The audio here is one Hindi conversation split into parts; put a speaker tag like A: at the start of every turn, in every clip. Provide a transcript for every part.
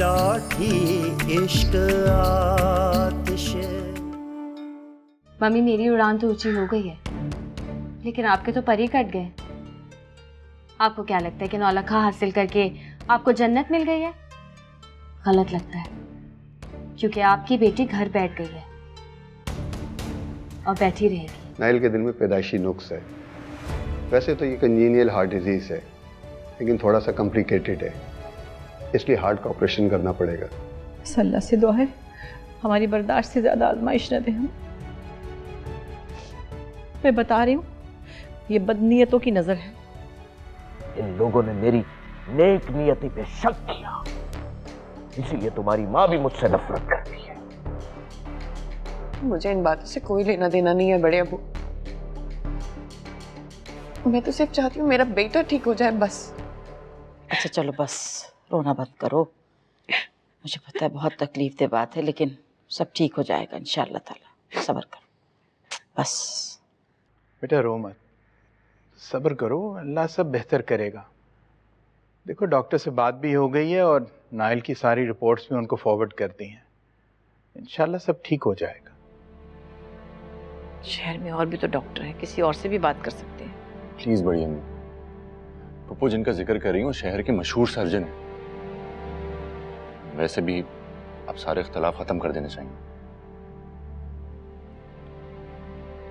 A: डाठी इश्क आतिश।
B: मम्मी मेरी उड़ान तो ऊंची हो गई है, लेकिन आपके तो पर ही कट गए। आपको क्या लगता है कि नौलखा हासिल करके आपको जन्नत मिल गई है? गलत लगता है, क्योंकि आपकी बेटी घर बैठ गई है और बैठी रहेगी।
C: नाइल के दिल में पैदाइशी नुक्स है। वैसे तो ये कंजीनियल हार्ट डिजीज है, लेकिन थोड़ा सा कॉम्प्लिकेटेड है, इसलिए हार्ट का ऑपरेशन करना पड़ेगा।
D: अल्लाह से दुआ है हमारी बर्दाश्त से ज्यादा आजमाइश न दे हम। मैं बता रही हूँ, ये बदनीयतों की नजर है।
E: इन लोगों ने मेरी नेक नियति पे शक किया, इसीलिए तुम्हारी माँ भी मुझसे नफरत करती है।
F: मुझे इन बातों से कोई लेना देना नहीं है बड़े अबू। मैं तो सिर्फ चाहती हूँ मेरा बेटा ठीक हो जाए, बस।
G: अच्छा चलो बस, रोना बंद करो। मुझे पता है बहुत तकलीफ दे बात है, लेकिन सब ठीक हो जाएगा इंशाअल्लाह ताला। सब्र करो बस।
H: बेटा रो मत, सब्र करो, अल्लाह सब बेहतर करेगा। देखो डॉक्टर से बात भी हो गई है और नाइल की सारी रिपोर्ट्स भी उनको फॉरवर्ड कर दी हैं। इंशाल्लाह सब ठीक हो जाएगा।
D: शहर में और भी तो डॉक्टर हैं, किसी और से भी बात कर सकते हैं।
I: प्लीज बड़ी अम्मी, पप्पू जिनका जिक्र कर रही हूँ शहर के मशहूर सर्जन है। वैसे भी आप सारे इख्तलाफ खत्म कर देने चाहिए।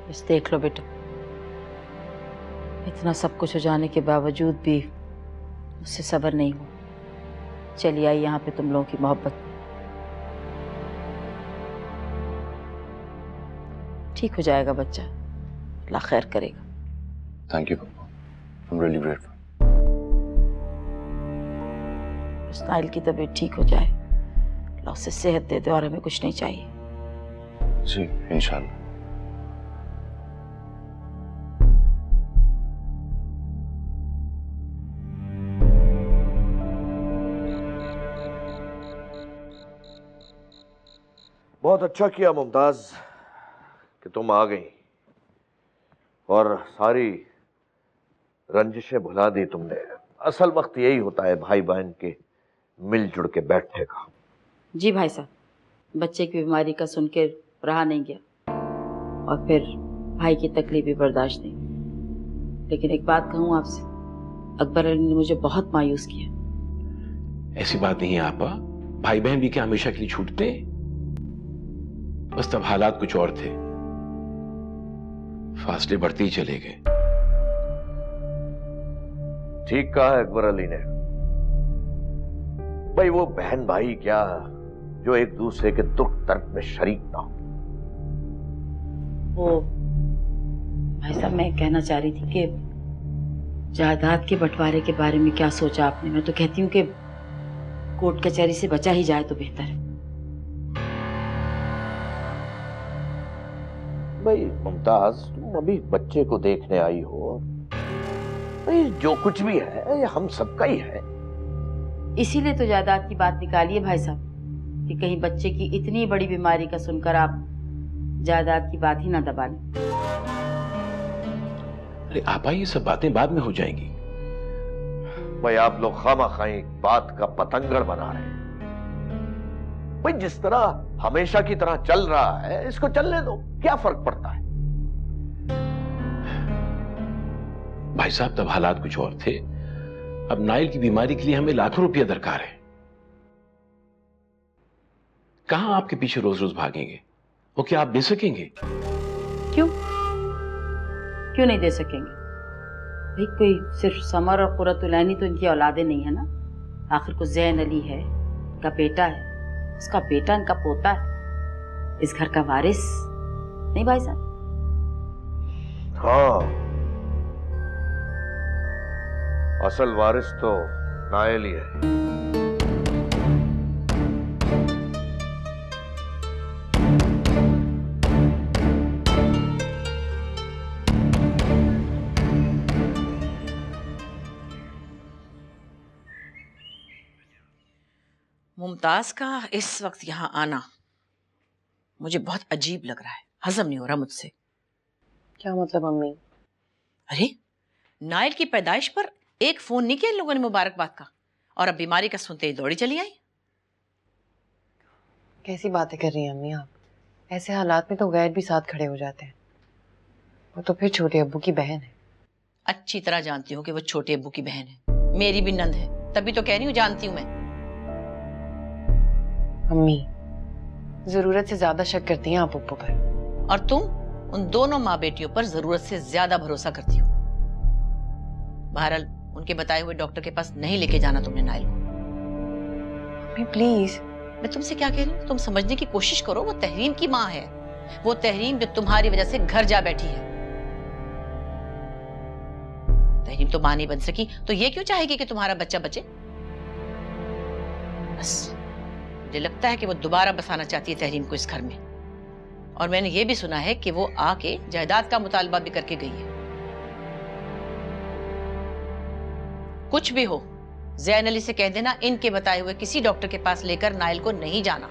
G: बस देख लो बेटा, इतना सब कुछ हो जाने के बावजूद भी मुझसे सब्र नहीं हुआ। चली आई यहाँ पे तुम लोगों की मोहब्बत में। ठीक हो जाएगा बच्चा, अल्लाह खैर करेगा।
I: Thank you Pappu, I am really grateful.
G: बस नाइल की तबीयत ठीक हो जाए, अल्लाह उसे सेहत दे दे, और हमें कुछ नहीं चाहिए।
I: जी इंशाल्लाह।
E: बहुत अच्छा किया मुमताज कि तुम आ गई और सारी रंजिशें भुला दी तुमने। असल वक्त यही होता है भाई बहन के मिलजुल के बैठने का।
G: जी भाई साहब, बच्चे की बीमारी का सुन के रहा नहीं गया, और फिर भाई की तकलीफ भी बर्दाश्त नहीं। लेकिन एक बात कहूँ आपसे, अकबर अली ने मुझे बहुत मायूस किया।
J: ऐसी बात नहीं है आपा, भाई बहन भी क्या हमेशा के लिए छूटते? बस तब हालात कुछ और थे, फासले बढ़ते ही चले गए।
E: ठीक कहा है अकबर अली ने। भाई वो बहन भाई क्या जो एक दूसरे के दुख दर्द में शरीक ना हो।
G: वो भाई साहब, मैं कहना चाह रही थी कि जायदाद के बंटवारे के बारे में क्या सोचा आपने? मैं तो कहती हूँ कि कोर्ट कचहरी से बचा ही जाए तो बेहतर है।
E: भाई मुमताज, तुम अभी बच्चे को देखने आई हो। भाई जो कुछ भी है ये हम सबका ही है।
G: इसीलिए तो जायदाद की बात निकाली है भाई साहब, कि कहीं बच्चे की इतनी बड़ी बीमारी का सुनकर आप जायदाद की बात ही ना दबा लें।
J: अरे आपा, ये सब बातें बाद में हो जाएंगी।
E: भाई आप लोग खामाखाई बात का पतंगड़ बना रहे हैं। भाई जिस तरह हमेशा की तरह चल रहा है इसको चलने दो, क्या फर्क पड़ता है?
J: भाई साहब, तब हालात कुछ और थे। अब नाइल की बीमारी के लिए हमें लाखों रुपया दरकार है। कहां आपके पीछे रोज रोज भागेंगे? वो क्या आप दे सकेंगे?
G: क्यों क्यों नहीं दे सकेंगे? भाई कोई सिर्फ समर और कुरतुलैनी तो इनकी औलादे नहीं है ना। आखिर को जैन अली है, इनका बेटा है, उसका बेटा इनका पोता है, इस घर का वारिस नहीं भाई साहब?
E: हाँ, असल वारिस तो नाइल ही है।
K: मुमताज का इस वक्त यहाँ आना मुझे बहुत अजीब लग रहा है, हजम नहीं हो रहा मुझसे।
F: क्या मतलब अम्मी?
K: अरे नाइल की पैदाइश पर एक फोन नहीं किया इन लोगों ने मुबारकबाद का, और अब बीमारी का सुनते ही दौड़ी चली आई।
F: कैसी बातें कर रही हैं अम्मी आप? ऐसे हालात में तो गैर भी साथ खड़े हो जाते हैं। वो तो फिर छोटे अब्बू की बहन है।
K: अच्छी तरह जानती हूँ कि वो छोटे अब्बू की बहन है, मेरी भी नंद है, तभी तो कह रही हूँ जानती हूँ मैं।
F: अम्मी जरूरत से ज्यादा शक करती हैं आप अब्बू पर।
K: और तुम उन दोनों माँ बेटियों पर जरूरत से ज्यादा भरोसा करती हो। बहरहाल उनके बताए हुए डॉक्टर के पास नहीं लेके जाना तुमने नाइल को।
F: अम्मी प्लीज।
K: मैं तुमसे क्या कह रही हूँ, तुम समझने की कोशिश करो। वो तहरीम की माँ है, वो तहरीम जो तुम्हारी वजह से घर जा बैठी है। तहरीम तो मां नहीं बन सकी तो ये क्यों चाहेगी कि तुम्हारा बच्चा बचे? बस मुझे लगता है कि वो दोबारा बसाना चाहती है तहरीम को इस घर में। और मैंने ये भी सुना है कि वो आके जायदाद का मुतालबा भी करके गई है। कुछ भी हो, ज़ैन अली से कह देना इनके बताए हुए किसी डॉक्टर के पास लेकर नाइल को नहीं जाना।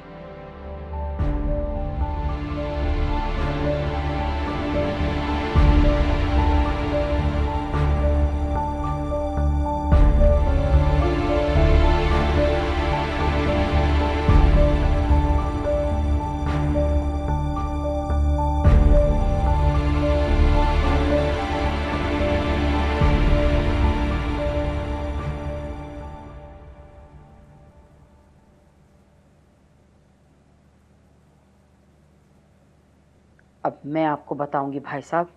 G: अब मैं आपको बताऊंगी भाई साहब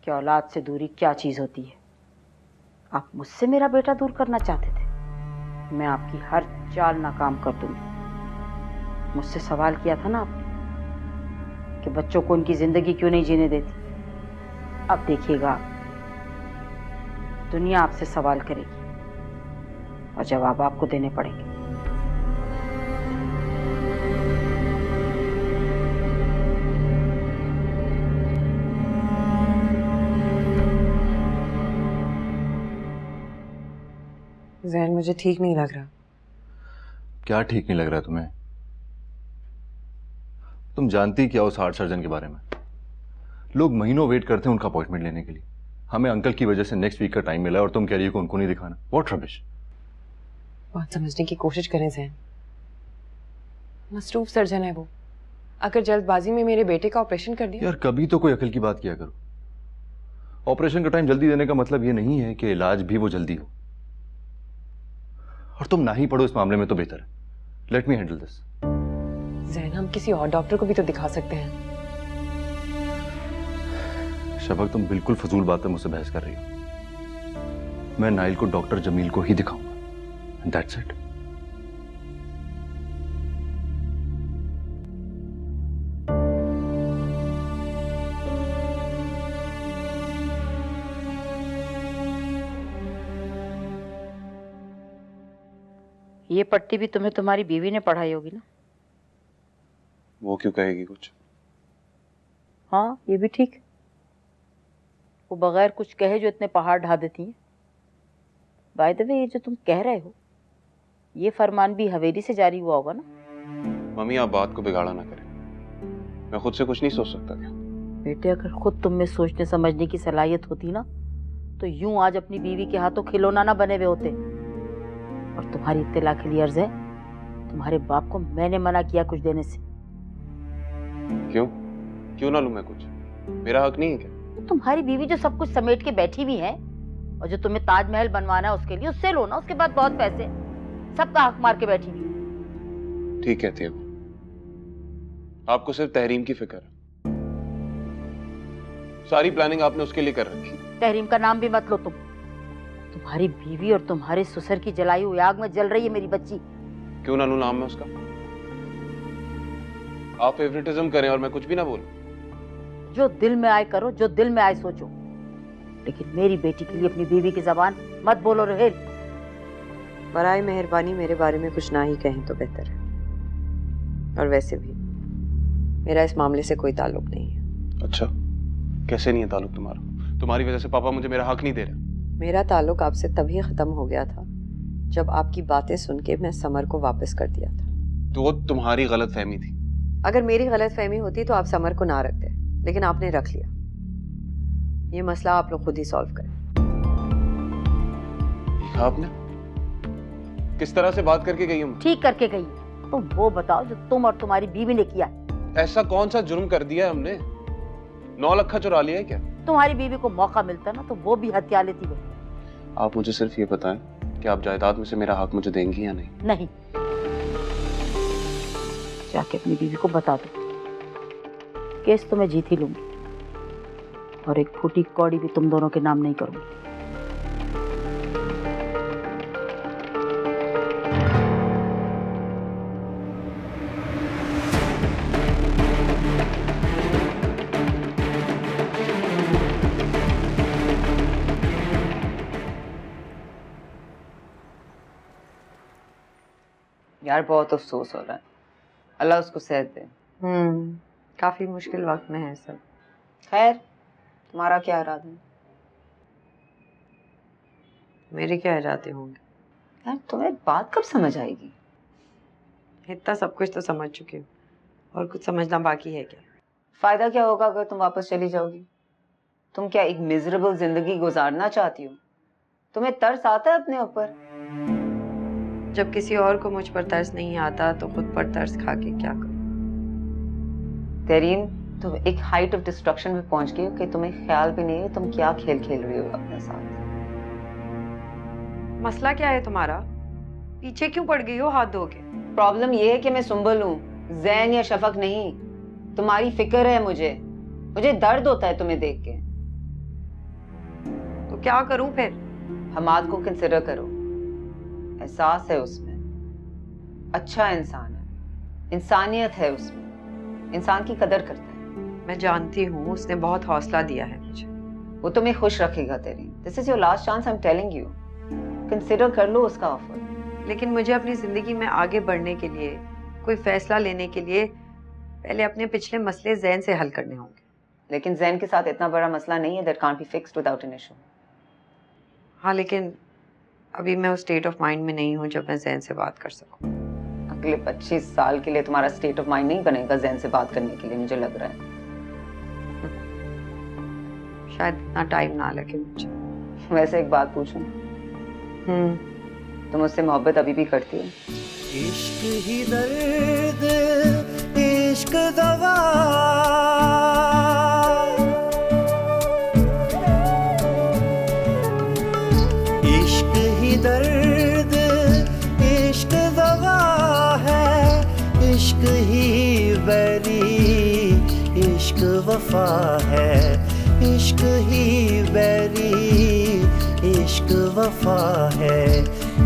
G: कि औलाद से दूरी क्या चीज़ होती है। आप मुझसे मेरा बेटा दूर करना चाहते थे, मैं आपकी हर चाल नाकाम कर दूंगी। मुझसे सवाल किया था ना आपने कि बच्चों को उनकी जिंदगी क्यों नहीं जीने देती। अब देखिएगा, दुनिया आपसे सवाल करेगी और जवाब आपको देने पड़ेंगे।
F: ज़ैन मुझे ठीक नहीं लग रहा।
I: क्या ठीक नहीं लग रहा तुम्हें? तुम जानती क्या उस हार्ट सर्जन के बारे में? लोग महीनों वेट करते हैं उनका अपॉइंटमेंट लेने के लिए। हमें अंकल की वजह से नेक्स्ट वीक का टाइम मिला और तुम कह रही हो कि उनको नहीं दिखाना। What rubbish.
F: बात समझने की कोशिश करें ज़ैन। मसरूफ सर्जन है वो। अगर जल्दबाजी में मेरे बेटे का ऑपरेशन कर दिया।
I: यार कभी तो कोई अकल की बात किया करो। ऑपरेशन का टाइम जल्दी देने का मतलब ये नहीं है कि इलाज भी वो जल्दी हो। और तुम ना ही पढ़ो इस मामले में तो बेहतर है। Let me handle this.
F: Zain हम किसी और डॉक्टर को भी तो दिखा सकते हैं।
I: शफक तुम बिल्कुल फजूल बात पे मुझसे बहस कर रही हो। मैं नाइल को डॉक्टर जमील को ही दिखाऊंगा। That's it.
G: ये पट्टी भी तुम्हें तुम्हारी बीवी ने पढ़ाई होगी ना?
I: वो क्यों कहेगी कुछ?
G: हाँ ये भी ठीक। वो बगैर कुछ कहे जो इतने पहाड़ ढा देती हैं। बाय द वे, ये जो तुम कह रहे हो ये फरमान भी हवेली से जारी हुआ होगा ना?
I: मम्मी आप बात को बिगाड़ा ना करें। मैं खुद से कुछ नहीं सोच सकता क्या?
G: बेटे अगर खुद तुम में सोचने समझने की सलाहियत होती ना तो यूं आज अपनी बीवी के हाथों खिलौना ना बने हुए होते। और तुम्हारी इत्तला के लिए अर्ज है, तुम्हारे बाप को मैंने मना किया कुछ देने से।
I: क्यों ना लूं मैं कुछ? मेरा हक नहीं है क्या?
G: तुम्हारी बीवी जो सब कुछ समेट के बैठी भी है और जो तुम्हें ताजमहल बनवाना है उसके लिए उससे लो ना। उसके बाद बहुत पैसे, सबका हक मार के बैठी हुई।
I: ठीक कहती है। आपको सिर्फ तहरीम की फिक्र है। सारी प्लानिंग आपने उसके लिए कर रखी।
G: तहरीम का नाम भी मत लो तुम। तुम्हारी बीवी और तुम्हारे ससुर की जलाई हुई आग में जल रही है मेरी बच्ची।
I: क्यों ना लूं नाम है उसका? आप फेवरेटिज्म करें और मैं कुछ भी ना बोलूं।
G: जो दिल में आए करो, जो दिल में आए सोचो, लेकिन मेरी बेटी के लिए अपनी बीवी की जबान मत बोलो रहेल।
F: बराए मेहरबानी मेरे बारे में कुछ ना ही कहें तो बेहतर है। और वैसे भी मेरा इस मामले से कोई ताल्लुक नहीं है।
I: अच्छा, कैसे नहीं है ताल्लुक तुम्हारा? तुम्हारी वजह से पापा मुझे मेरा हक नहीं दे रहे।
F: मेरा ताल्लुक आपसे तभी खत्म हो गया था जब आपकी बातें सुन के मैं समर को वापस कर दिया था।
I: तो वो तुम्हारी गलत फहमी थी।
F: अगर मेरी गलत फहमी होती तो आप समर को ना रखते, लेकिन आपने रख लिया। ये मसला आप लोग खुद ही सॉल्व करें।
I: देखा आपने किस तरह से बात करके गई हूँ?
G: ठीक करके गई। तो वो बताओ जो तुम और तुम्हारी बीवी ने किया।
L: ऐसा कौन सा जुर्म कर दिया हमने? 9 लाख चुरा लिया है क्या?
G: तुम्हारी बीवी को मौका मिलता ना तो वो भी हत्या लेती है।
L: आप मुझे सिर्फ ये बताएं कि आप जायदाद में से मेरा हक मुझे देंगी या नहीं?
G: नहीं, जाके अपनी बीवी को बता दो, केस तो मैं जीत ही लूंगी और एक फूटी कौड़ी भी तुम दोनों के नाम नहीं करूंगी।
F: यार बहुत अफसोस हो रहा है, अल्लाह उसको सेहत दे। काफी मुश्किल वक्त में है सब। खैर, तुम्हारा क्या इरादा है? मेरे क्या इरादे होंगे? यार तुम्हें बात कब समझ आएगी? इतना सब कुछ तो समझ चुकी हूँ, और कुछ समझना बाकी है क्या? फायदा क्या होगा अगर तुम वापस चली जाओगी? तुम क्या एक मिजरेबल जिंदगी गुजारना चाहती हो? तुम्हें तरस आता है अपने ऊपर? जब किसी और को मुझ पर तरस नहीं आता तो खुद पर तरस खा के क्या करूं? तेरीन, तुम एक हाइट ऑफ डिस्ट्रक्शन में पहुंच गई हो कि तुम्हें ख्याल भी नहीं है तुम क्या खेल खेल रही हो अपने साथ। मसला क्या है तुम्हारा? पीछे क्यों पड़ गई हो हाथ धो के? प्रॉब्लम ये है कि मैं सुंबल हूँ, जैन या शफक नहीं। तुम्हारी फिक्र है मुझे दर्द होता है तुम्हें देख के। तो क्या करूं फिर? हमाद को कंसिडर करो, एहसास है उसमें, अच्छा इंसान है, इंसानियत है उसमें, इंसान की कदर करता है। मैं जानती हूँ, उसने बहुत हौसला दिया है मुझे। वो तुम्हें खुश रखेगा तेरी। This is your last chance, I am telling you. Consider कर लो उसका ऑफर। लेकिन मुझे अपनी जिंदगी में आगे बढ़ने के लिए, कोई फैसला लेने के लिए पहले अपने पिछले मसले जैन से हल करने होंगे। लेकिन जैन के साथ इतना बड़ा मसला नहीं है that can't be fixed without an issue. हाँ, लेकिन अभी मैं उस स्टेट ऑफ माइंड में नहीं हूँ जब मैं जैन से बात कर सकूँ। अगले 25 साल के लिए तुम्हारा स्टेट ऑफ माइंड नहीं बनेगा जैन से बात करने के लिए, मुझे लग रहा है। शायद इतना टाइम ना लगे मुझे। वैसे एक बात पूछूं, तुम मुझसे मोहब्बत अभी भी करती हो?
A: इश्क ही दर्द, इश्क दवा, इश्क ही दर्द, इश्क दवा है, इश्क ही बैरी, इश्क वफा है, इश्क ही बैरी, इश्क वफा है,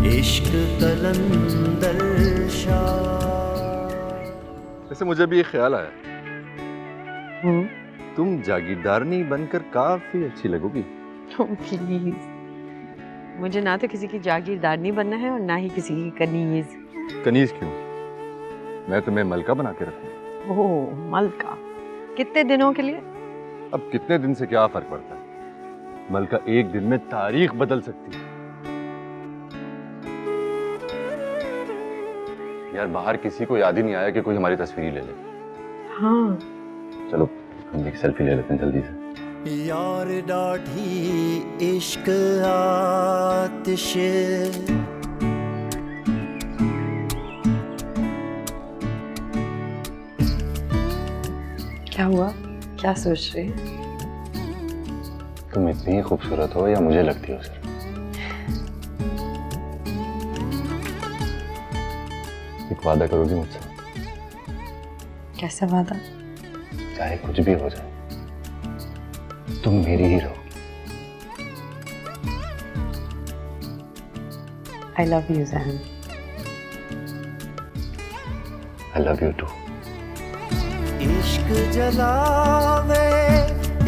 A: इश्क कलंदर शाह।
I: वैसे मुझे भी एक ख्याल आया, तुम जागीरदारनी बनकर काफी अच्छी लगोगी।
F: प्लीज, मुझे ना तो किसी की जागीरदारनी बनना है और ना ही किसी की कनीज।
I: कनीज क्यों? मैं तुम्हें मलका बना के रखूं।
F: ओह, मलका? कितने दिनों के लिए?
I: अब कितने दिन से क्या फर्क पड़ता है? मलका एक दिन में तारीख बदल सकती है। यार बाहर किसी को याद ही नहीं आया कि कोई हमारी तस्वीर ले ले।
F: हाँ,
I: चलो हम एक सेल्फी ले लेते हैं जल्दी से।
A: यार डाढ़ी इश्क आतिश,
F: क्या हुआ? क्या सोच रहे हैं?
I: तुम इतनी खूबसूरत हो या मुझे लगती हो सिर्फ? एक वादा करोगी मुझसे?
F: कैसा वादा?
I: चाहे कुछ भी हो जाए, तुम मेरी ही रहो।
F: I love you, Zan.
I: I love you too.
A: इश्क जलावे,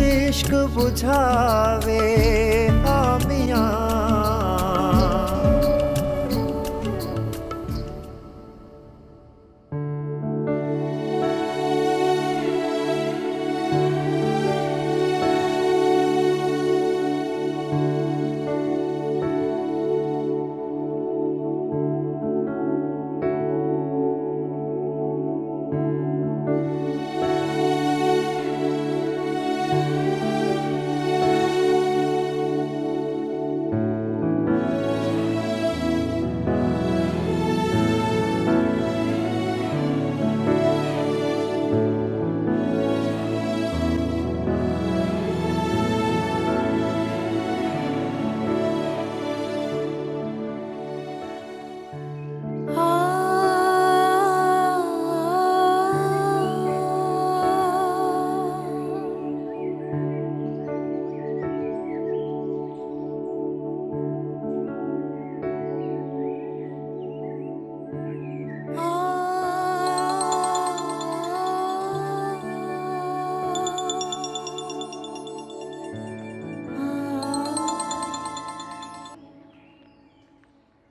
A: इश्क बुझावे, आमियां।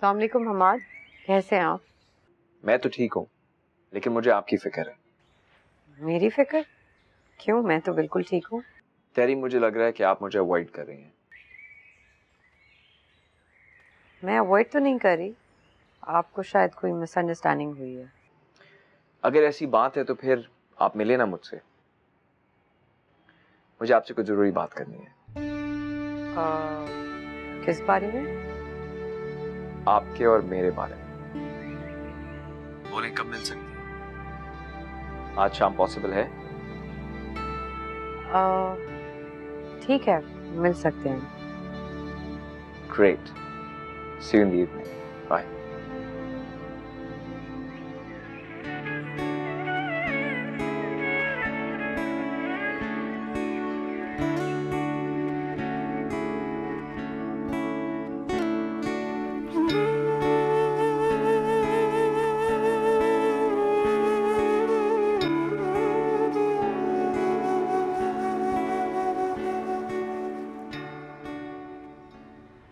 F: अस्सलाम वालेकुम हमाद, कैसे हैं आप?
M: मैं तो ठीक हूँ, लेकिन मुझे आपकी फिक्र है।
F: मेरी फिक्र? क्यों? मैं तो बिल्कुल ठीक हूँ।
M: तेरी, मुझे लग रहा है कि आप मुझे अवॉइड कर रही हैं।
F: मैं अवॉइड तो नहीं कर रही, आपको शायद कोई मिसअंडरस्टैंडिंग हुई है।
M: अगर ऐसी बात है तो फिर आप मिले ना मुझसे, मुझे आपसे कुछ जरूरी बात करनी है।
F: किस बारे में?
M: आपके और मेरे बारे में। बोले कब मिल सकती हैं? आज शाम पॉसिबल है?
F: ठीक है, मिल सकते हैं।
M: Great, see you in the evening, bye.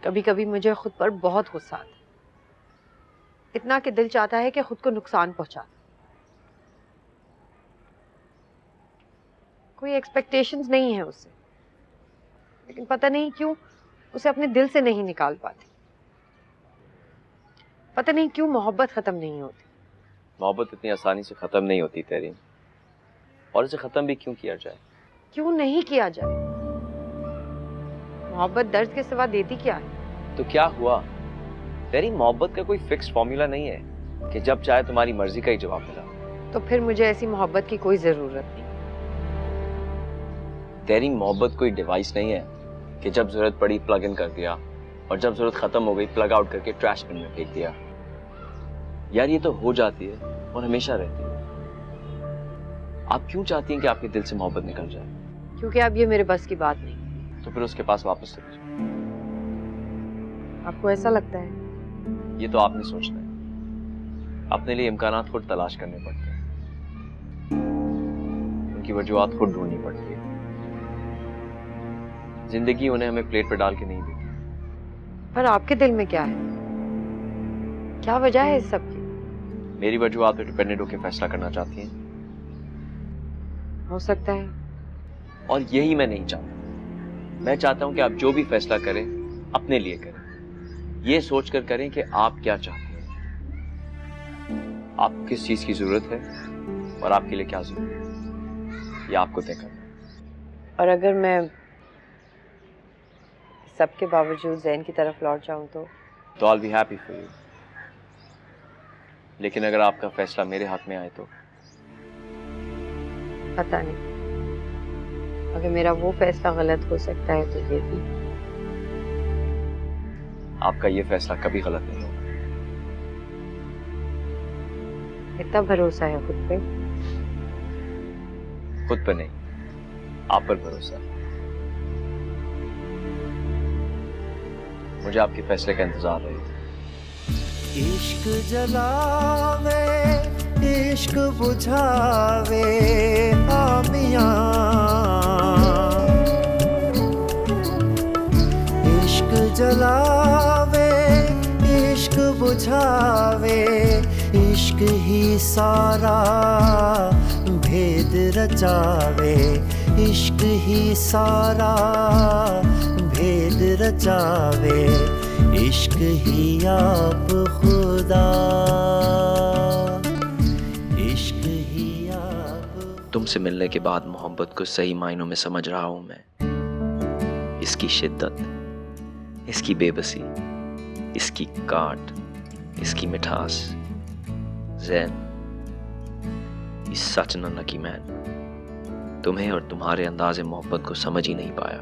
F: कभी कभी मुझे खुद पर बहुत गुस्सा आता है, इतना कि दिल चाहता है कि खुद को नुकसान पहुंचा। कोई एक्सपेक्टेशंस नहीं है उससे, लेकिन पता नहीं क्यों उसे अपने दिल से नहीं निकाल पाती। पता नहीं क्यों मोहब्बत खत्म नहीं होती।
M: मोहब्बत इतनी आसानी से खत्म नहीं होती तेरी, और इसे खत्म भी क्यों किया जाए?
F: क्यों नहीं किया जाए? मोहब्बत दर्द के सिवा देती क्या है?
M: तो क्या हुआ? तेरी, मोहब्बत का कोई फिक्स फॉर्मूला नहीं है कि जब चाहे तुम्हारी मर्जी का ही जवाब मिला।
F: तो फिर मुझे ऐसी मोहब्बत की कोई जरूरत नहीं।
M: तेरी, मोहब्बत कोई डिवाइस नहीं है कि जब जरूरत पड़ी प्लग इन कर दिया और जब जरूरत खत्म हो गई प्लग आउट करके ट्रैश बिन में फेंक दिया। यार ये तो हो जाती है और हमेशा रहती है। आप क्यों चाहती हैं कि आपके दिल से मोहब्बत निकल जाए?
F: क्योंकि अब ये मेरे बस की बात नहीं।
M: तो फिर उसके पास वापस चले जाओ।
F: आपको ऐसा लगता है?
M: ये तो आपने सोचना है। अपने लिए इम्कानात खुद तलाश करने पड़ते हैं, उनकी वजूहात खुद ढूंढनी पड़ती है। जिंदगी उन्हें हमें प्लेट पर डाल के नहीं देती।
F: पर आपके दिल में क्या है? क्या वजह है इस सब की?
M: मेरी वजूहात पर डिपेंडेंट होकर फैसला करना चाहती हैं?
F: हो सकता है।
M: और यही मैं नहीं चाहता। मैं चाहता हूं कि आप जो भी फैसला करें अपने लिए करें, ये सोचकर करें कि आप क्या चाहते हैं, आपको किस चीज की जरूरत है और आपके लिए क्या जरूरी है, ये आपको तय करना है।
F: और अगर मैं सबके बावजूद ज़ैन की तरफ लौट जाऊं तो
M: I'll be happy for you। लेकिन अगर आपका फैसला मेरे हाथ में आए तो?
F: पता नहीं, अगर मेरा वो फैसला गलत हो सकता है तो ये भी।
M: आपका ये फैसला कभी गलत नहीं होगा।
F: इतना भरोसा है खुद पे?
M: खुद पर नहीं, आप पर भरोसा है। मुझे आपके फैसले का इंतजार रहेगा।
A: इश्क जलावे इश्क बुझावे आमियां, इश्क जलावे इश्क बुझावे, इश्क ही सारा भेद रचावे, इश्क ही सारा भेद रचावे, इश्क ही आप खुदा, इश्क ही आप।
N: तुमसे मिलने के बाद मोहब्बत को सही मायनों में समझ रहा हूं मैं। इसकी शिद्दत, इसकी बेबसी, इसकी काट, इसकी मिठास। ज़ैन, इस सच न की मैन तुम्हें और तुम्हारे अंदाज़े मोहब्बत को समझ ही नहीं पाया।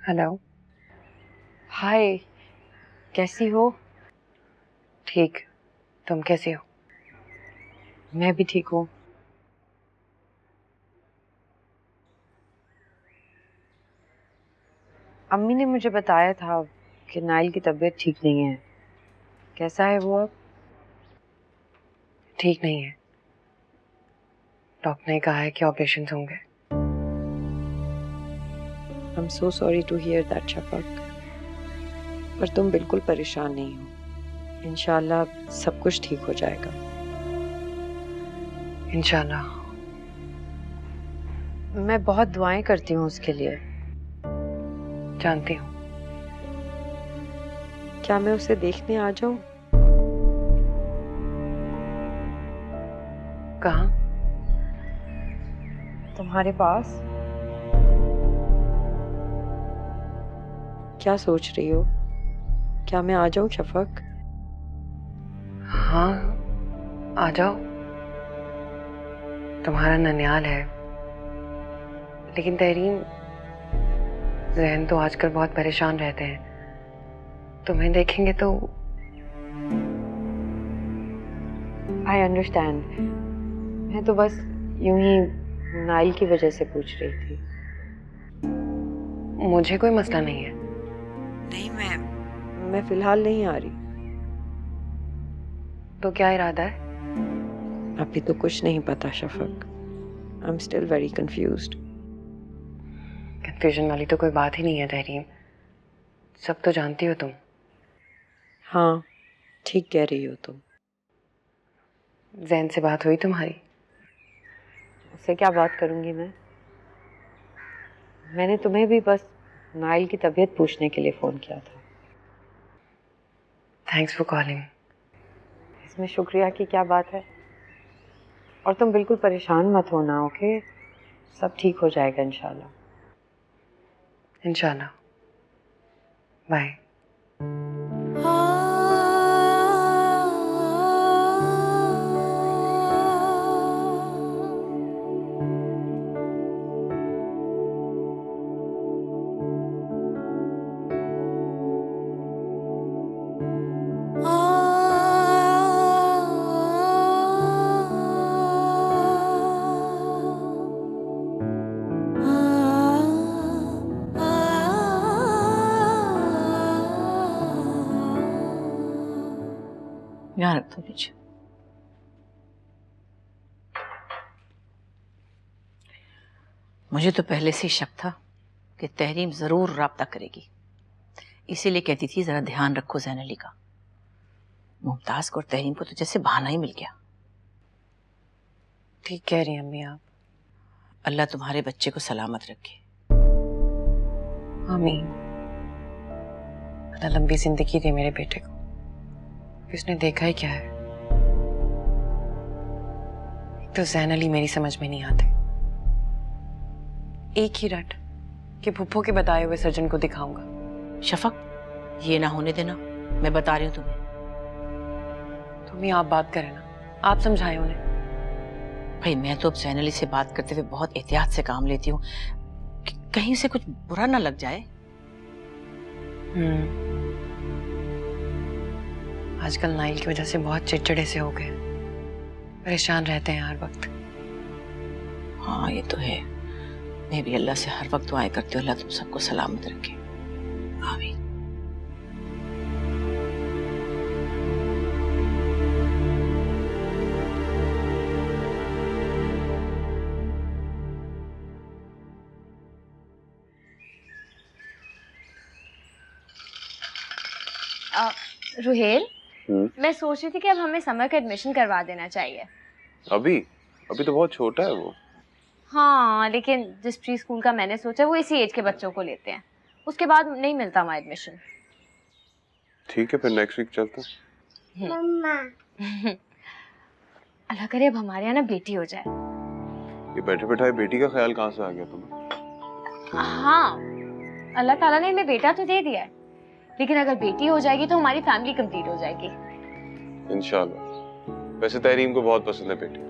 O: हेलो। हाय, कैसी हो? ठीक, तुम कैसी हो? मैं भी ठीक हूँ। अम्मी ने मुझे बताया था कि नाइल की तबीयत ठीक नहीं है। कैसा है वो अब? ठीक नहीं है, डॉक्टर ने कहा है कि ऑपरेशन होंगे। I am so sorry to hear that Shafaq, पर तुम बिल्कुल परेशान नहीं हो। इंशाल्लाह सब कुछ ठीक हो जाएगा। इंशाल्लाह। मैं बहुत दुआएं करती हूँ उसके लिए। जानती हूँ। क्या मैं उसे देखने आ जाऊं? कहाँ? तुम्हारे पास? क्या सोच रही हो? क्या मैं आ जाऊं शफक? हाँ, आ जाओ। तुम्हारा ननियाल है, लेकिन तहरीन, ज़हन तो आजकल बहुत परेशान रहते हैं। तुम्हें देखेंगे तो आई अंडरस्टैंड। मैं तो बस यूं ही नाइल की वजह से पूछ रही थी। मुझे कोई मसला नहीं है। नहीं, मैं फिलहाल नहीं आ रही। तो क्या इरादा है? अभी तो कुछ नहीं पता Shafaq. I am still very confused. Confusion वाली तो कोई बात ही नहीं है तहरीम, सब तो जानती हो तुम। हाँ, ठीक कह रही हो तुम। ज़ैन से बात हुई तुम्हारी? उससे क्या बात करूंगी मैं? मैंने तुम्हें भी बस नाइल की तबीयत पूछने के लिए फ़ोन किया था। Thanks for calling. इसमें शुक्रिया की क्या बात है? और तुम बिल्कुल परेशान मत होना, ओके? सब ठीक हो जाएगा इंशाल्लाह। इंशाल्लाह। बाय।
K: यहाँ रख दो नीचे। मुझे तो पहले से ही शक था कि तहरीम जरूर राब्ता करेगी, इसीलिए कहती थी जरा ध्यान रखो ज़ैन अली का। मुमताज को और तहरीम को तो जैसे बहाना ही मिल गया।
O: ठीक कह रही हैं अम्मी आप।
K: अल्लाह तुम्हारे बच्चे को सलामत रखे।
O: आमीन। अल्लाह लंबी जिंदगी दे मेरे बेटे को। उसने देखा ही क्या है। एक तो ज़ैन अली मेरी समझ में नहीं आते। एक ही रट कि फुप्पो के बताए हुए सर्जन को दिखाऊंगा।
K: शफक, ये ना होने देना, मैं बता रही हूँ तुम्हें।
O: तुम ही आप बात करें ना, आप समझाएं उन्हें।
K: भाई मैं तो अब ज़ैन अली से बात करते हुए बहुत एहतियात से काम लेती हूँ कि कहीं उसे कुछ बुरा ना लग जाए।
O: आजकल नाइल की वजह से बहुत चिड़चिड़े से हो गए, परेशान रहते हैं हर वक्त।
K: हाँ ये तो है। मैं भी अल्लाह से हर वक्त दुआएं करती हूँ, अल्लाह तुम सबको सलामत रखे। आमीन।
B: रुहेल, मैं सोच रही थी कि अब हमें समर का एडमिशन करवा देना चाहिए।
L: अभी तो बहुत छोटा है वो।
B: हाँ, लेकिन जिस प्री स्कूल का मैंने सोचा वो इसी एज के बच्चों को लेते हैं, उसके बाद नहीं मिलता हमारा एडमिशन।
L: ठीक है, फिर नेक्स्ट वीक चलते हैं।
B: मम्मा। अल्लाह करे अब हमारे यहाँ ना बेटी हो जाए।
L: ये बैठे बैठाए बेटी का ख्याल कहाँ से आ गया तुम्हें?
B: हाँ, अल्लाह ताला ने हमें बेटा तो दे दिया है, लेकिन अगर बेटी हो जाएगी तो हमारी फैमिली कंप्लीट हो जाएगी।
L: इंशाल्लाह। वैसे तहरीम को बहुत पसंद है बेटी।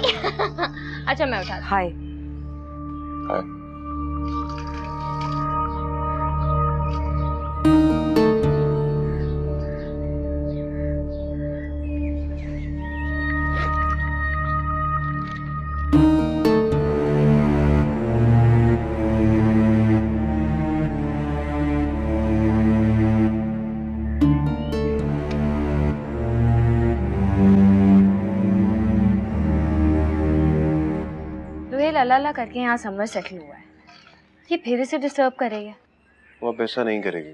B: अच्छा मैं उठा
O: हाय।
B: रुहेल अल्लाह करके यहाँ समर सेटल हुआ है, ये फिर इसे डिस्टर्ब करेगा।
L: वो अब ऐसा नहीं करेगी।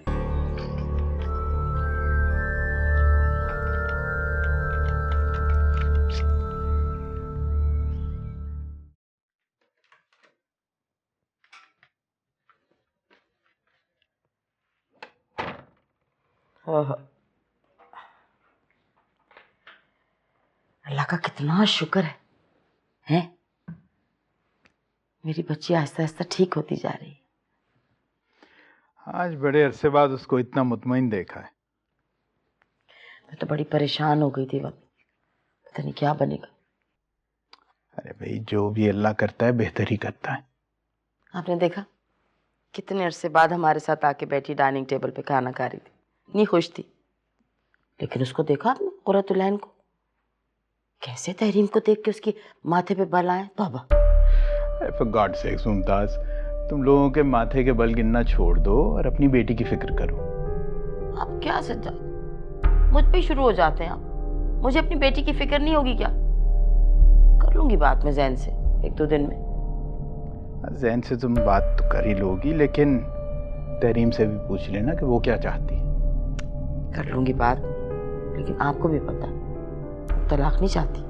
K: अल्लाह का कितना शुक्र है, हैं? मेरी बच्ची आहिस्ता आहिस्ता ठीक होती जा रही है।
H: आज बड़े अरसे बाद उसको इतना मुतमईन देखा है।
K: मैं तो बड़ी परेशान हो गई थी वक्त, पता नहीं क्या बनेगा।
H: अरे भाई, जो भी अल्लाह करता है बेहतर ही करता है।
K: आपने देखा कितने अरसे बाद हमारे साथ आके बैठी डाइनिंग टेबल पे खाना खा रही थी, इतनी खुश थी। लेकिन उसको देखा आपने, कुर्रतुलैन को, कैसे तहरीम को देख के उसकी माथे पे बल आए। तौबा।
H: फॉर गॉड सेक्स मुमताज, तुम लोगों के माथे के बल गिनना छोड़ दो और अपनी बेटी की फिक्र करो।
K: आप क्या सज्जाद, मुझ पे शुरू हो जाते हैं आप। मुझे अपनी बेटी की फिक्र नहीं होगी क्या? कर लूंगी बात में जैन से 1-2 दिन में।
H: जैन से तुम बात तो कर ही लोगी, लेकिन तहरीम से भी पूछ लेना कि वो क्या चाहती है।
K: कर लूंगी बात, लेकिन आपको भी पता है तलाक नहीं चाहती।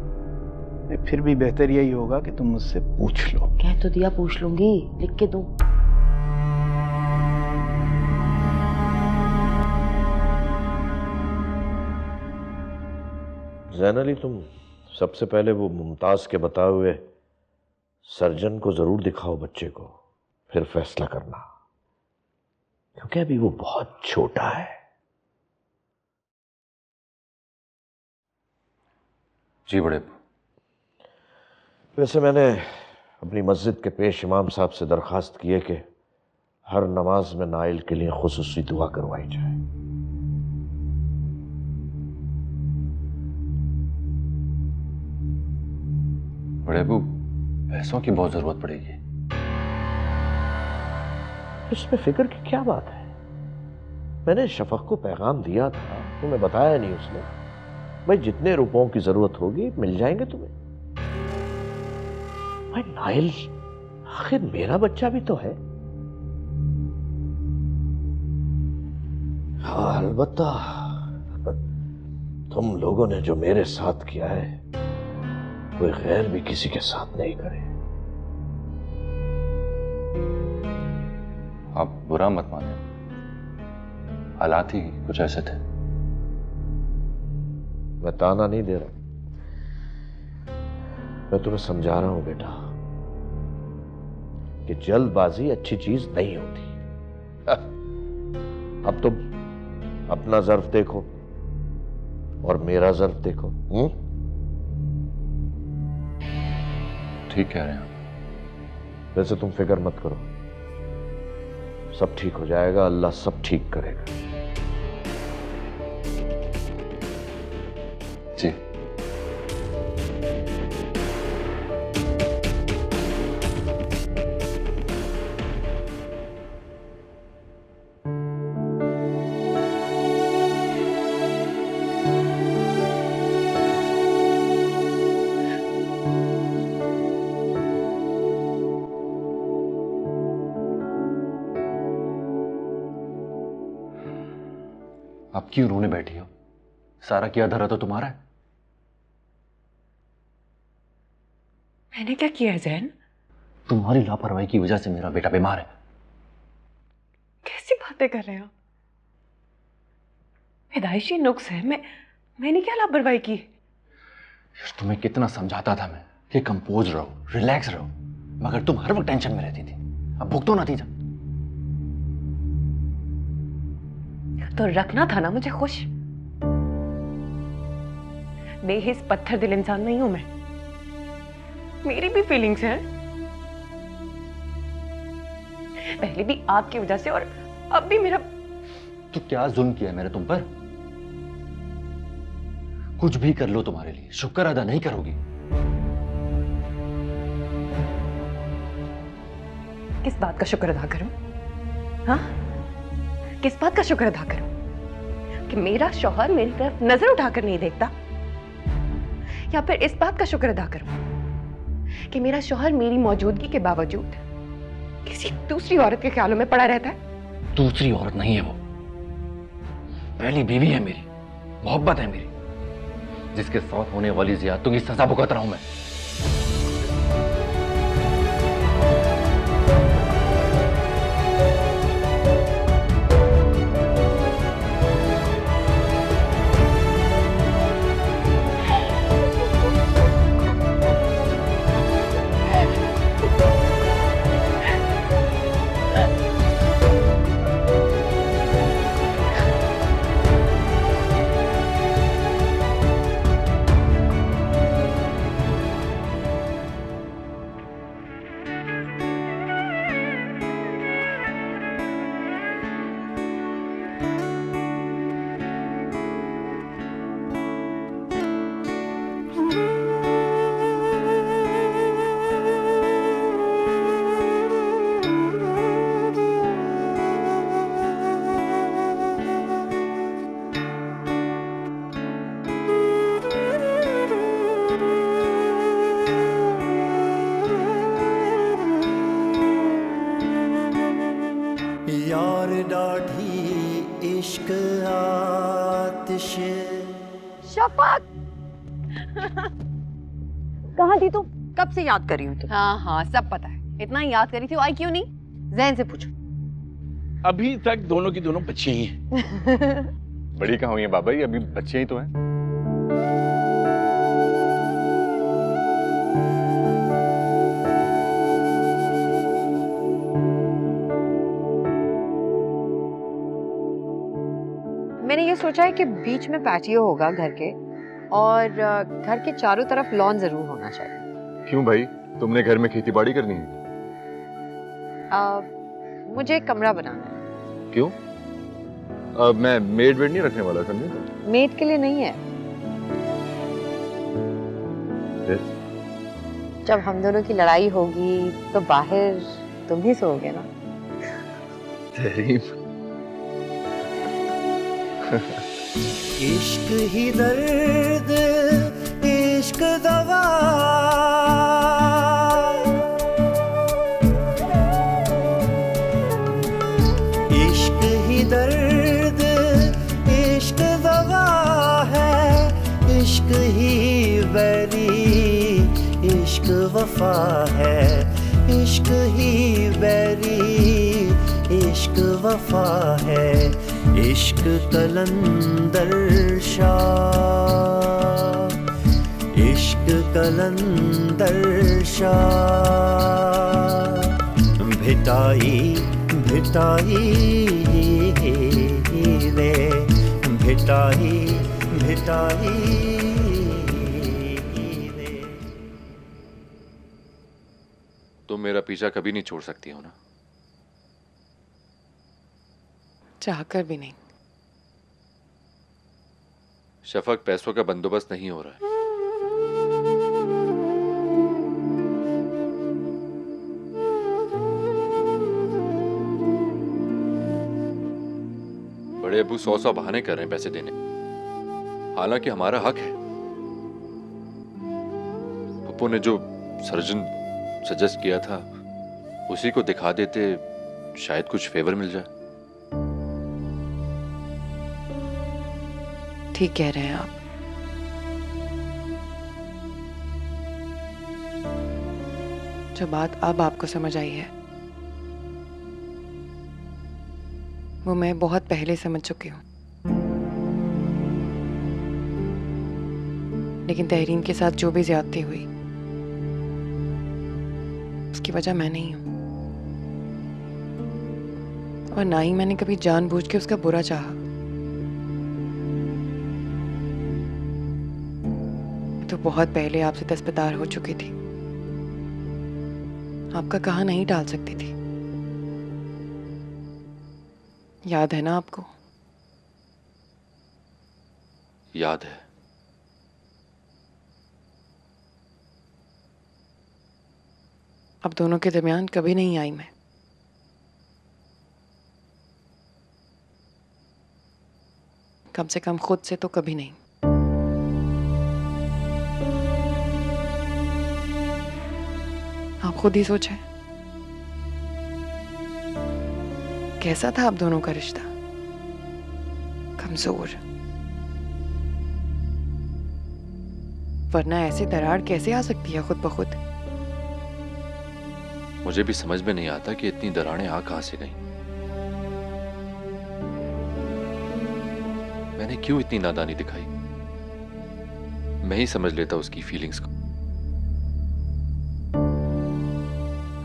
H: फिर भी बेहतर यही होगा कि तुम मुझसे पूछ लो।
K: कह तो दिया, पूछ लूंगी, लिख के दूं।
E: ज़ैन अली, तुम सबसे पहले वो मुमताज के बताए हुए सर्जन को जरूर दिखाओ बच्चे को, फिर फैसला करना, क्योंकि अभी वो बहुत छोटा है।
I: जी बड़े।
E: वैसे मैंने अपनी मस्जिद के पेश इमाम साहब से दरख्वास्त की है कि हर नमाज में नाइल के लिए खुसूसी दुआ करवाई जाए।
I: बड़े अबू, पैसों की बहुत जरूरत पड़ेगी।
E: इसमें फिक्र की क्या बात है? मैंने शफक को पैगाम दिया था, तुम्हें बताया नहीं उसने। भाई जितने रुपयों की जरूरत होगी मिल जाएंगे तुम्हें। भाई नाइल आखिर मेरा बच्चा भी तो है। हाँ, अलबत्ता तुम लोगों ने जो मेरे साथ किया है कोई गैर भी किसी के साथ नहीं करे।
I: आप बुरा मत माने, हालात ही कुछ ऐसे थे।
E: मैं ताना नहीं दे रहा, मैं तुम्हें समझा रहा हूं बेटा कि जल्दबाजी अच्छी चीज नहीं होती। अब तुम अपना ज़र्फ देखो और मेरा ज़र्फ देखो।
I: ठीक कह रहे हैं।
E: वैसे तुम फिक्र मत करो, सब ठीक हो जाएगा, अल्लाह सब ठीक करेगा।
I: जी। आप क्यों रोने बैठी हो? सारा किया धरा तो तुम्हारा है।
O: मैंने क्या किया है ज़ैन?
I: तुम्हारी लापरवाही की वजह से मेरा बेटा बीमार है।
O: कैसी बातें कर रहे हो? पैदाइशी नुक्स है। मैंने क्या लापरवाही की?
I: तुम्हें कितना समझाता था मैं कि कंपोज रहो, रिलैक्स रहो, मगर तुम हर वक्त टेंशन में रहती थी। अब भुगतो नतीजा।
O: तो रखना था ना मुझे खुश। बेहिस पत्थर दिल इंसान नहीं हूं मैं। मेरी भी फीलिंग्स हैं, पहले भी आपकी वजह से और अब भी मेरा।
I: तो क्या जुल्म किया है मैंने तुम पर? कुछ भी कर लो तुम्हारे लिए, शुक्र अदा नहीं करोगी।
O: किस बात का शुक्र अदा करूं? हाँ, किस बात का शुक्र अदा करूं कि मेरा शौहर मेरी तरफ नजर उठाकर नहीं देखता, या फिर इस बात का शुक्र अदा करूं कि मेरा शौहर मेरी मौजूदगी के बावजूद किसी दूसरी औरत के ख्यालों में पड़ा रहता है?
I: दूसरी औरत नहीं है वो, पहली बीवी है मेरी, मोहब्बत है मेरी, जिसके साथ होने वाली ज़ियादतों की सजा भुगत रहा हूं मैं।
A: यार डाढ़ी इश्क आतिश।
O: शफक, कहाँ थी तुम? कब से याद कर रही हूँ तुम? हाँ हाँ सब पता है, इतना याद करी थी, आई क्यों नहीं? जैन से पूछो।
J: अभी तक दोनों की दोनों बच्चियां ही हैं।
I: बड़ी कहाँ हुई है बाबा, ये अभी बच्चे ही तो हैं।
O: मैंने ये सोचा है कि बीच में पैटियो होगा घर के, और घर के चारों तरफ लॉन जरूर होना चाहिए।
I: क्यों भाई, तुमने घर में खेती बाड़ी करनी है?
O: मुझे एक कमरा बनाना है।
I: क्यों? अब मैं मेड वेड नहीं रखने वाला, समझे? तो
O: मेड के लिए नहीं है। जब हम दोनों की लड़ाई होगी तो बाहर तुम ही सोओगे ना।
I: तहरीम।
A: इश्क ही दर्द, इश्क दवा, इश्क ही दर्द, इश्क दवा है, इश्क ही बैरी, इश्क वफा है, इश्क ही बैरी, इश्क वफा है, इश्क कलंदर शाह, इश्क कलंदर शाह, भिटाई भिटाई रे, भिटाई भिटाई रे।
I: तुम मेरा पीछा कभी नहीं छोड़ सकती हो ना?
O: चाहकर भी नहीं।
I: शफक, पैसों का बंदोबस्त नहीं हो रहा है। बड़े अबू 100 बहाने कर रहे हैं पैसे देने, हालांकि हमारा हक है। पप्पू ने जो सर्जन सजेस्ट किया था उसी को दिखा देते, शायद कुछ फेवर मिल जाए।
O: ठीक कह रहे हैं आप। जो बात अब आपको समझ आई है वो मैं बहुत पहले समझ चुकी हूँ, लेकिन तहरीम के साथ जो भी ज्यादती हुई उसकी वजह मैं नहीं हूँ, और ना ही मैंने कभी जानबूझ के उसका बुरा चाहा। तो बहुत पहले आपसे दस्तबरदार हो चुकी थी आपका कहा नहीं टाल सकती थी। याद है ना आपको?
I: याद है।
O: अब दोनों के दरमियान कभी नहीं आई मैं। कम से कम खुद से तो कभी नहीं। आप खुद ही सोचें, कैसा था आप दोनों का रिश्ता? कमजोर। वरना ऐसे दरार कैसे आ सकती है खुद ब खुद?
I: मुझे भी समझ में नहीं आता कि इतनी दरारें आ कहां से गईं। मैंने क्यों इतनी नादानी दिखाई? मैं ही समझ लेता उसकी फीलिंग्स को।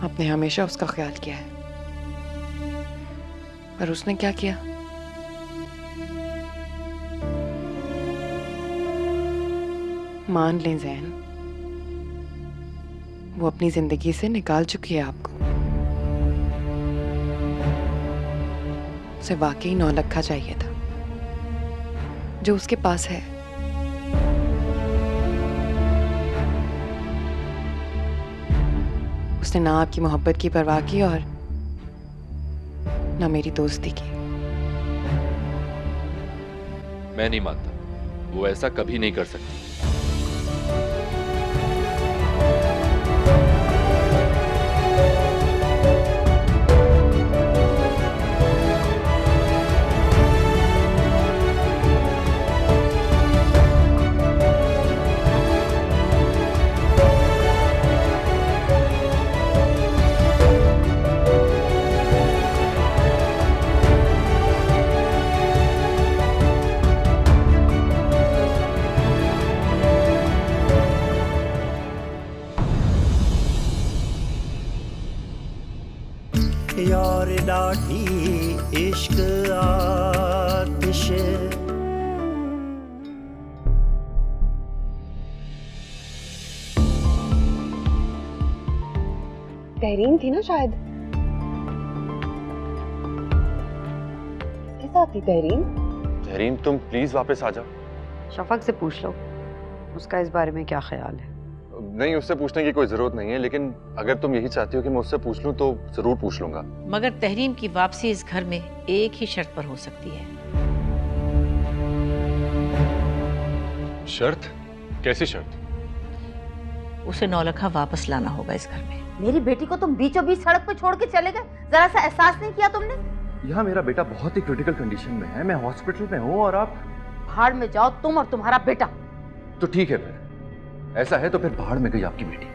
O: आपने हमेशा उसका ख्याल किया है, पर उसने क्या किया? मान लें ज़ैन, वो अपनी जिंदगी से निकाल चुकी है आपको। उसे वाकई 9 लाख चाहिए था, जो उसके पास है। उसने ना आपकी मोहब्बत की परवाह की और ना मेरी दोस्ती की।
I: मैं नहीं मानता, वो ऐसा कभी नहीं कर सकती।
A: यार डाठी इश्क आतिश
O: तहरीन थी ना शायद? किसके साथ थी तहरीन?
I: तहरीन, तुम प्लीज वापस आ जाओ।
O: शफक से पूछ लो, उसका इस बारे में क्या ख्याल है।
I: नहीं, उससे पूछने की कोई जरूरत नहीं है, लेकिन अगर तुम यही चाहती हो कि मैं उससे पूछ लूं तो जरूर पूछ लूंगा।
K: मगर तहरीम की वापसी इस घर में एक ही शर्त पर हो सकती है।
I: शर्त? कैसी शर्त?
K: उसे 9 लाख वापस लाना होगा इस घर में।
G: मेरी बेटी को तुम बीचों बीच सड़क पे छोड़ के चले गए, जरा सा एहसास नहीं किया तुमने?
I: यहाँ मेरा बेटा बहुत ही क्रिटिकल कंडीशन में है, मैं हॉस्पिटल में हूँ और आप
G: भाड़ में जाओ तुम और तुम्हारा बेटा।
I: तो ठीक है, फिर ऐसा है तो फिर बाहर में गई आपकी बेटी।